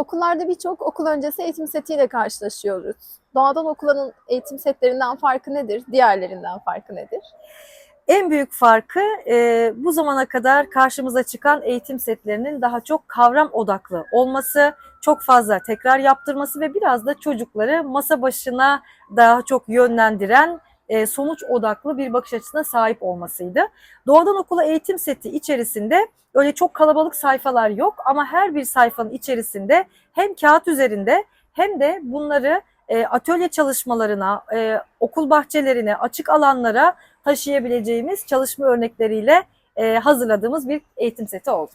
Okullarda birçok okul öncesi eğitim setiyle karşılaşıyoruz. Doğadan Okula'nın eğitim setlerinden farkı nedir? Diğerlerinden farkı nedir? En büyük farkı bu zamana kadar karşımıza çıkan eğitim setlerinin daha çok kavram odaklı olması, çok fazla tekrar yaptırması ve biraz da çocukları masa başına daha çok yönlendiren sonuç odaklı bir bakış açısına sahip olmasıydı. Doğadan Okula eğitim seti içerisinde öyle çok kalabalık sayfalar yok ama her bir sayfanın içerisinde hem kağıt üzerinde hem de bunları atölye çalışmalarına, okul bahçelerine, açık alanlara taşıyabileceğimiz çalışma örnekleriyle hazırladığımız bir eğitim seti oldu.